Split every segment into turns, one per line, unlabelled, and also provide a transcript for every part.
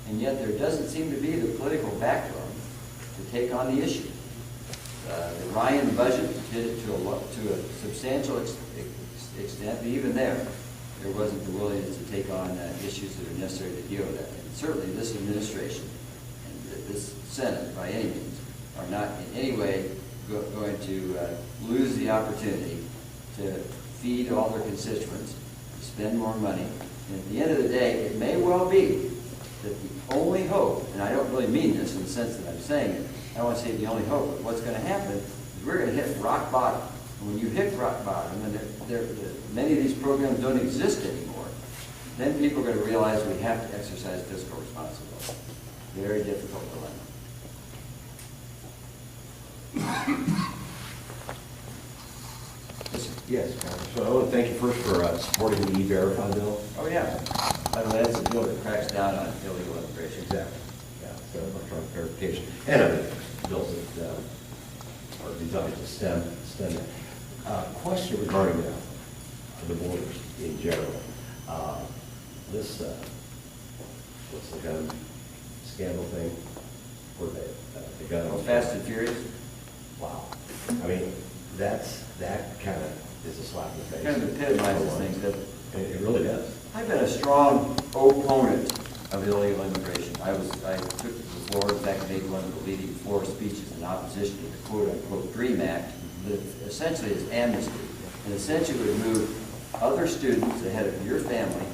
and yet there doesn't seem to be the political backbone to take on the issue. The Ryan budget did it to a substantial extent, but even there wasn't the willingness to take on issues that are necessary to deal with that. And certainly this administration and this Senate, by any means, are not in any way going to lose the opportunity to feed all their constituents, to spend more money. And at the end of the day, it may well be that the only hope, and I don't really mean this in the sense that I'm saying it, I don't want to say the only hope, but what's going to happen is we're going to hit rock bottom. And when you hit rock bottom, and many of these programs don't exist anymore, then people are going to realize we have to exercise fiscal responsibility. Very difficult dilemma.
Yes, so I want to thank you first for supporting the E-Verify bill.
Oh, yeah. By the way, that's a bill that cracks down on illegal immigration.
Exactly. Yeah, so electronic verification. And other bills that are designed to stem that. Question regarding the borders in general. This, what's the gun scandal thing? Where the gun.
Oh, Fast and Furious?
Wow. I mean, that kind of is a slap in the face.
Kind of epitomizes things, doesn't it?
It really does.
I've been a strong opponent of illegal immigration. I took to the floor, in fact, made one of the leading floor speeches in opposition to the quote-unquote DREAM Act, that essentially is amnesty, and essentially would move other students ahead of your family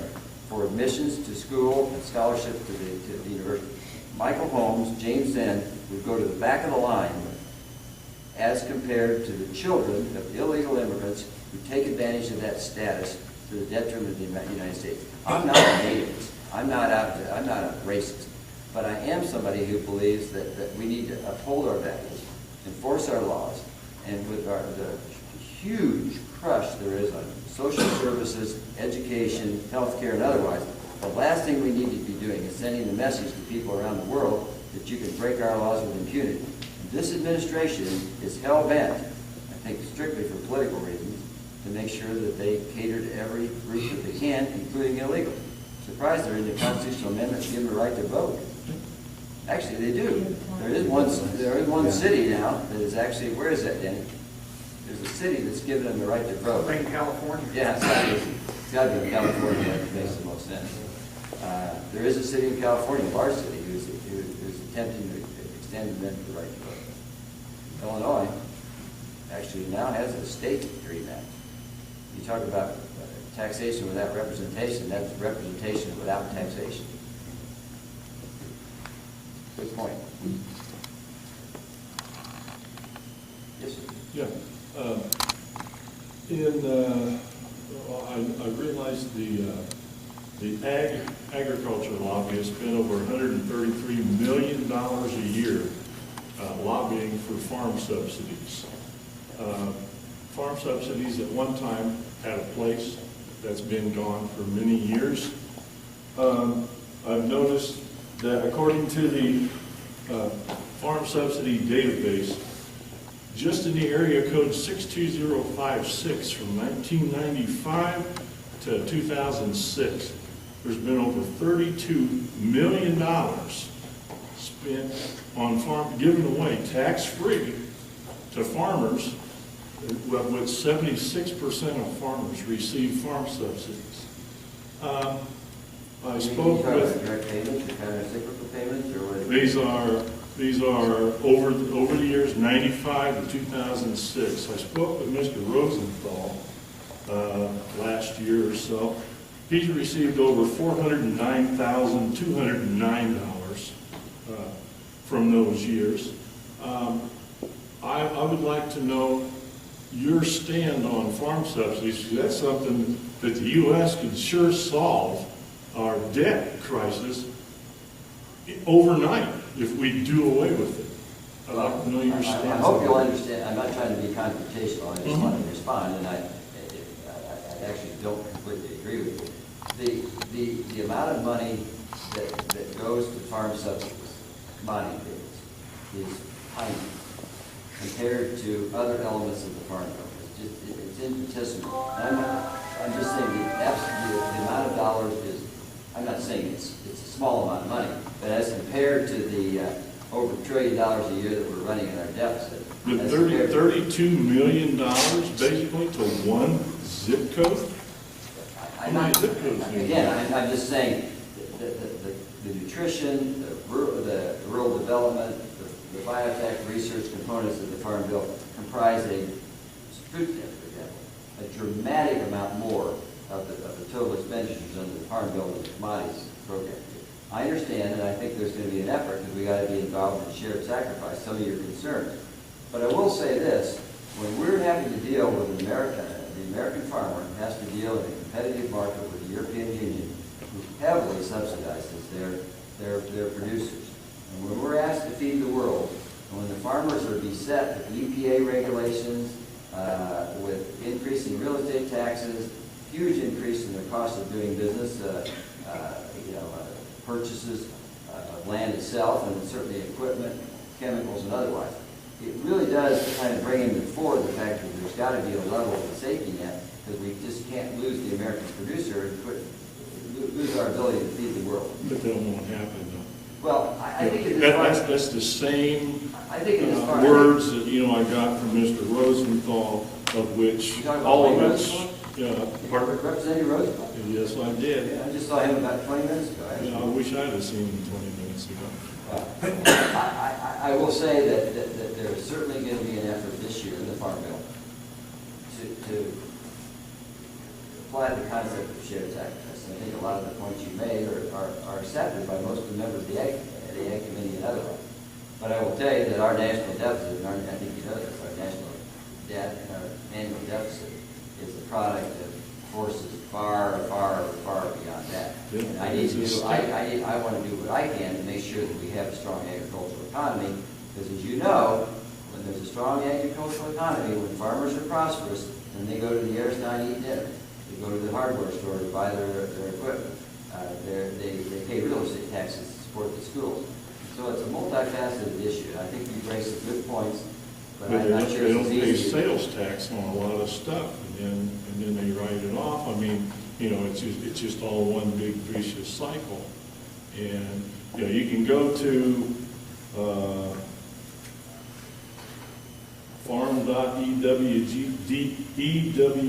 for admissions to school and scholarships to the university. Michael Holmes, James Zen would go to the back of the line as compared to the children of illegal immigrants who take advantage of that status to the detriment of the United States. I'm not a nativist. I'm not a racist. But I am somebody who believes that we need to uphold our values, enforce our laws, and with the huge crush there is on social services, education, healthcare, and otherwise, the last thing we need to be doing is sending the message to people around the world that you can break our laws with impunity. And this administration is hell-bent, I think strictly for political reasons, to make sure that they cater to every group that they can, including illegal. Surprised they're in the constitutional amendment to give them the right to vote. Actually, they do. There is one city now that is actually, where is that, Danny? There's a city that's given them the right to vote.
In California.
Yeah, it's got to be in California. That makes the most sense. There is a city in California, a large city, who's attempting to extend them the right to vote. Illinois actually now has a state DREAM Act. You talk about taxation without representation, that's representation without taxation. Good point. Yes, sir.
Yeah. I realized the agriculture lobby has spent over $133 million a year lobbying for farm subsidies. Farm subsidies at one time had a place. That's been gone for many years. I've noticed that according to the farm subsidy database, just in the area code 62056 from 1995 to 2006, there's been over $32 million spent on given away tax-free to farmers, with 76% of farmers receive farm subsidies. I spoke with
direct payments or counter-cyclical payments, or what?
These are over the years 95 to 2006. I spoke with Mr. Rosenthal last year or so. He's received over $409,209 from those years. I would like to know your stand on farm subsidies, because that's something that the U.S. could sure solve our debt crisis overnight if we do away with it. I'd like to know your stance.
I hope you'll understand. I'm not trying to be confrontational. I just want to respond, and I actually don't completely agree with you. The amount of money that goes to farm subsidies, commodity payments, is tiny compared to other elements of the farm bill. It's infinitesimal. I'm just saying the amount of dollars is I'm not saying it's a small amount of money, but as compared to the over $1 trillion a year that we're running in our deficit.
But
as compared to-
$32 million basically to one zip code?
I'm
How many
not,
zip codes do you
again, I'm just saying, the nutrition, the rural development, the biotech research components of the Farm Bill comprise a, food stamps, for example, a dramatic amount more of the total expenditures under the Farm Bill than the commodities program. I understand, and I think there's going to be an effort, because we got to be involved in shared sacrifice, some of your concerns. But I will say this, when we're having to deal with the American farmer has to deal in a competitive market with the European Union, who heavily subsidizes their producers. And when we're asked to feed the world, and when the farmers are beset with EPA regulations, with increasing real estate taxes, huge increase in the cost of doing business, purchases of land itself, and certainly equipment, chemicals, and otherwise. It really does kind of bring into the fore the fact that there's got to be a level of safety net, because we just can't lose the American producer and lose our ability to feed the world.
But that won't happen, though.
Well, I think it is
That's the same
I think it is far.
words that, I got from Mr. Rosenthal, of which
You talking about
all of
Wayne
it's, pardon?
Representative Roosevelt?
Yes, I did.
Yeah, I just saw him about 20 minutes ago, actually.
I wish I'd have seen him 20 minutes ago.
I will say that there is certainly going to be an effort this year in the Farm Bill to apply the concept of shared sacrifice. And I think a lot of the points you made are accepted by most of the members of the Ag Committee and otherwise. But I will tell you that our national deficit, and I think you know this, our national debt and our annual deficit is a product of forces far, far, far beyond that.
Yeah,
And I want to do what I can to make sure that we have a strong agricultural economy, because as you know, when there's a strong agricultural economy, when farmers are prosperous, then they go to the Airstein and eat dinner. They go to the hardware store to buy their equipment. They pay real estate taxes to support the schools. So it's a multifaceted issue. I think you've raised some good points, but I'm not sure
They don't
it's
pay
easy.
sales tax on a lot of stuff, and then they write it off. I mean, it's just all one big vicious cycle. And, you can go to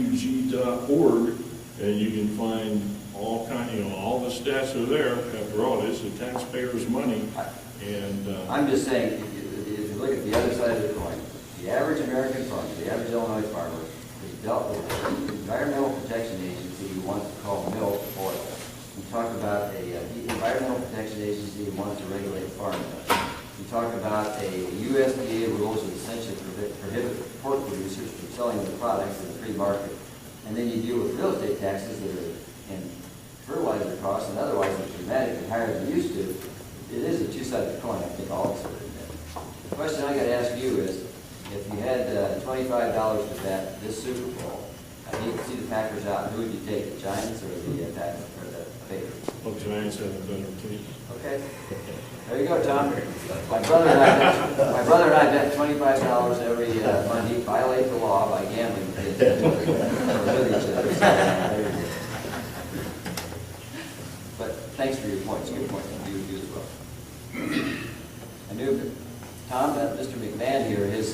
farm.ewg.org, and you can find all all the stats are there. After all, it's the taxpayers' money. And
I'm just saying, if you look at the other side of the coin, the average American farmer, the average Illinois farmer, is dealt with an Environmental Protection Agency who wants to call milk oil. We talk about the Environmental Protection Agency who wants to regulate farm milk. We talk about a USDA rules that essentially prohibit pork producers from selling their products in the free market. And then you deal with real estate taxes that are in fertilizer costs and otherwise are dramatically higher than used to. It is a two-sided coin, I think all of us would admit. The question I got to ask you is, if you had $25 to bet this Super Bowl, I need to see the Packers out, who would you take, the Giants or the Packers or the Patriots?
well, Giants have a better team.
Okay. There you go, Tom. My brother and I bet $25 every month. He violates the law by gambling with his with each other. So, there you go. But thanks for your points. Good points. You as well. I knew Tom, Mr. McMahon here, his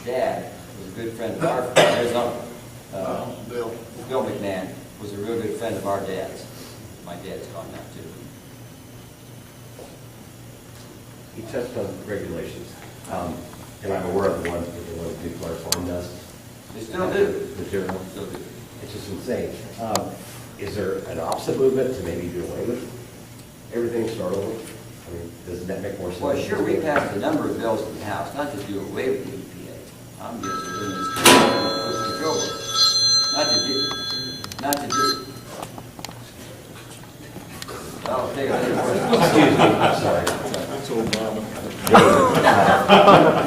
dad was a good friend of our his uncle. Bill McMahon was a real good friend of our dad's. My dad's gone now too.
He touched on regulations, and I'm aware of the ones that the nuclear farm does.
They still do.
Material.
Still do.
It's just insane. Is there an opposite movement to maybe do away with everything, start over? I mean, doesn't that make more sense?
Well, sure, we passed a number of bills in the House, not to do away with the EPA. I'm just doing this to control it. Not to do. I'll take another question.
Excuse me, I'm sorry.
That's Obama.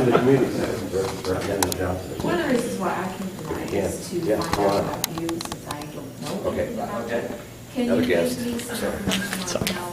To the community center, Representative Johnson.
One of the reasons why I came tonight is to
Yeah,
find
go
out
on.
about you, since I don't know
Okay.
anything about
Okay.
you. Can
Another
you
guest.
give me some information on how